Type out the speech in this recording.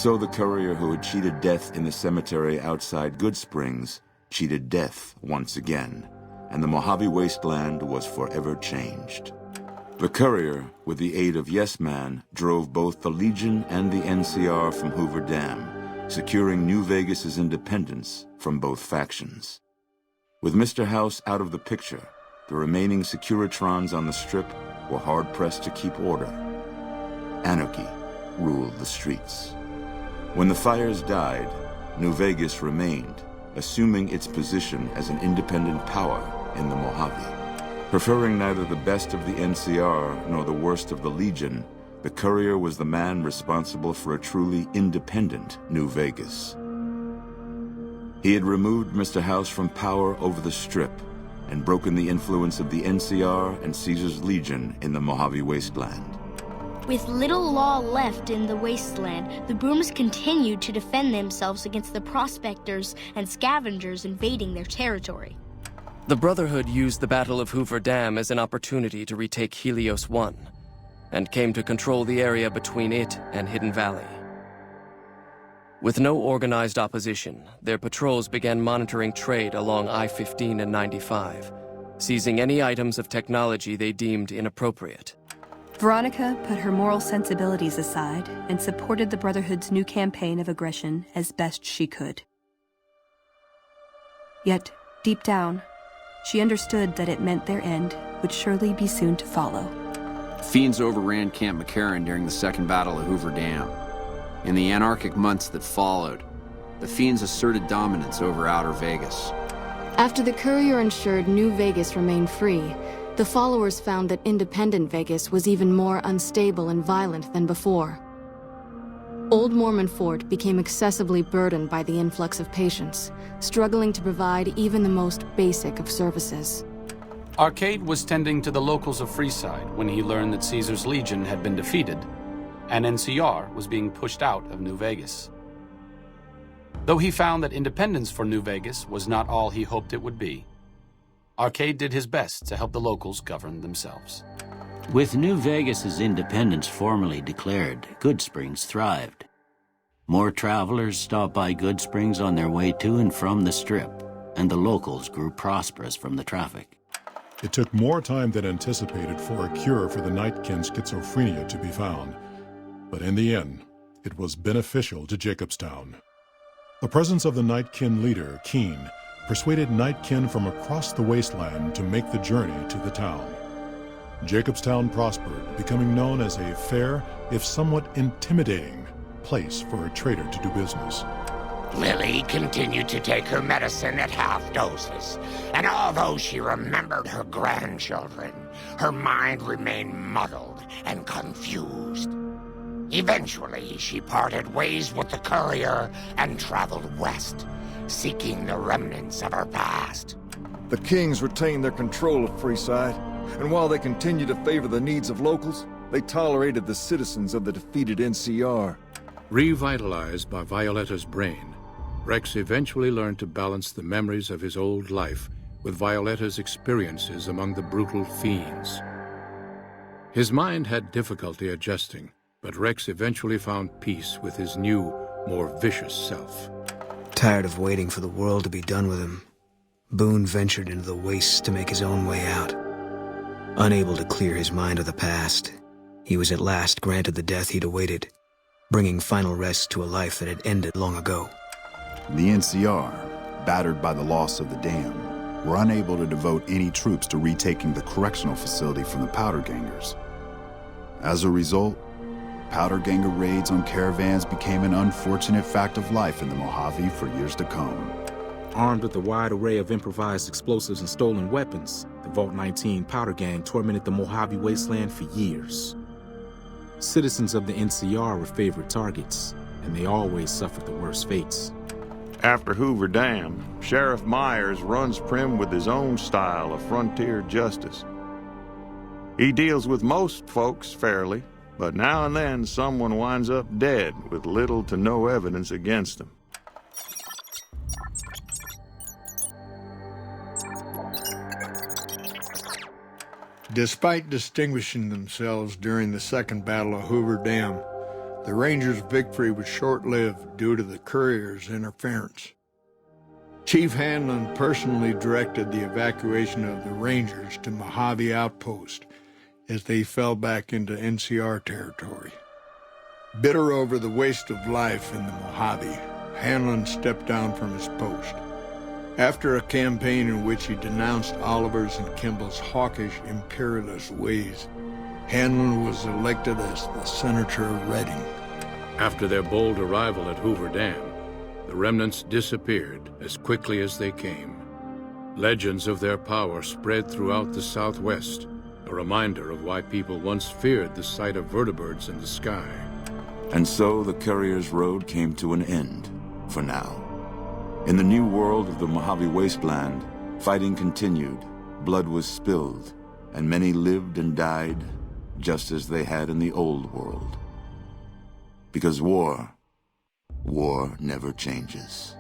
So the courier who had cheated death in the cemetery outside Good Springs cheated death once again, and the Mojave wasteland was forever changed. The courier, with the aid of Yes Man, drove both the Legion and the NCR from Hoover Dam, securing New Vegas's independence from both factions. With Mr. House out of the picture, the remaining Securitrons on the Strip were hard-pressed to keep order. Anarchy ruled the streets. When the fires died, New Vegas remained, assuming its position as an independent power in the Mojave. Preferring neither the best of the NCR nor the worst of the Legion, the courier was the man responsible for a truly independent New Vegas. He had removed Mr. House from power over the Strip and broken the influence of the NCR and Caesar's Legion in the Mojave wasteland. With little law left in the wasteland, the Booms continued to defend themselves against the prospectors and scavengers invading their territory. The Brotherhood used the Battle of Hoover Dam as an opportunity to retake Helios 1, and came to control the area between it and Hidden Valley. With no organized opposition, their patrols began monitoring trade along I-15 and 95, seizing any items of technology they deemed inappropriate. Veronica put her moral sensibilities aside and supported the Brotherhood's new campaign of aggression as best she could. Yet, deep down, she understood that it meant their end would surely be soon to follow. Fiends overran Camp McCarran during the Second Battle of Hoover Dam. In the anarchic months that followed, the Fiends asserted dominance over Outer Vegas. After the courier ensured New Vegas remained free, the followers found that independent Vegas was even more unstable and violent than before. Old Mormon Fort became excessively burdened by the influx of patients, struggling to provide even the most basic of services. Arcade was tending to the locals of Freeside when he learned that Caesar's Legion had been defeated, and NCR was being pushed out of New Vegas. Though he found that independence for New Vegas was not all he hoped it would be, Arcade did his best to help the locals govern themselves. With New Vegas's independence formally declared, Good Springs thrived. More travelers stopped by Good Springs on their way to and from the Strip, and the locals grew prosperous from the traffic. It took more time than anticipated for a cure for the Nightkin schizophrenia to be found, but in the end, it was beneficial to Jacobstown. The presence of the Nightkin leader, Keen, persuaded Nightkin from across the wasteland to make the journey to the town. Jacobstown prospered, becoming known as a fair, if somewhat intimidating, place for a trader to do business. Lily continued to take her medicine at half doses, and although she remembered her grandchildren, her mind remained muddled and confused. Eventually, she parted ways with the courier and traveled west, seeking the remnants of her past. The Kings retained their control of Freeside, and while they continued to favor the needs of locals, they tolerated the citizens of the defeated NCR. Revitalized by Violetta's brain, Rex eventually learned to balance the memories of his old life with Violetta's experiences among the brutal fiends. His mind had difficulty adjusting, but Rex eventually found peace with his new, more vicious self. Tired of waiting for the world to be done with him, Boon ventured into the wastes to make his own way out. Unable to clear his mind of the past, he was at last granted the death he'd awaited, bringing final rest to a life that had ended long ago. The NCR, battered by the loss of the dam, were unable to devote any troops to retaking the correctional facility from the Powder Gangers. As a result, Powder Ganger raids on caravans became an unfortunate fact of life in the Mojave for years to come. Armed with a wide array of improvised explosives and stolen weapons, the Vault 19 Powder Gang tormented the Mojave wasteland for years. Citizens of the NCR were favorite targets, and they always suffered the worst fates. After Hoover Dam, Sheriff Myers runs Prim with his own style of frontier justice. He deals with most folks fairly, but now and then someone winds up dead with little to no evidence against them. Despite distinguishing themselves during the Second Battle of Hoover Dam, The Rangers' victory was short-lived due to the courier's interference. Chief Hanlon personally directed the evacuation of the Rangers to Mojave Outpost as they fell back into NCR territory. Bitter over the waste of life in the Mojave, Hanlon stepped down from his post. After a campaign in which he denounced Oliver's and Kimball's hawkish, imperialist ways, Hanlon was elected as the Senator of Reading. After their bold arrival at Hoover Dam, the remnants disappeared as quickly as they came. Legends of their power spread throughout the Southwest, a reminder of why people once feared the sight of vertibirds in the sky. And so the Courier's Road came to an end, for now. In the new world of the Mojave Wasteland, fighting continued, blood was spilled, and many lived and died just as they had in the old world. Because war never changes.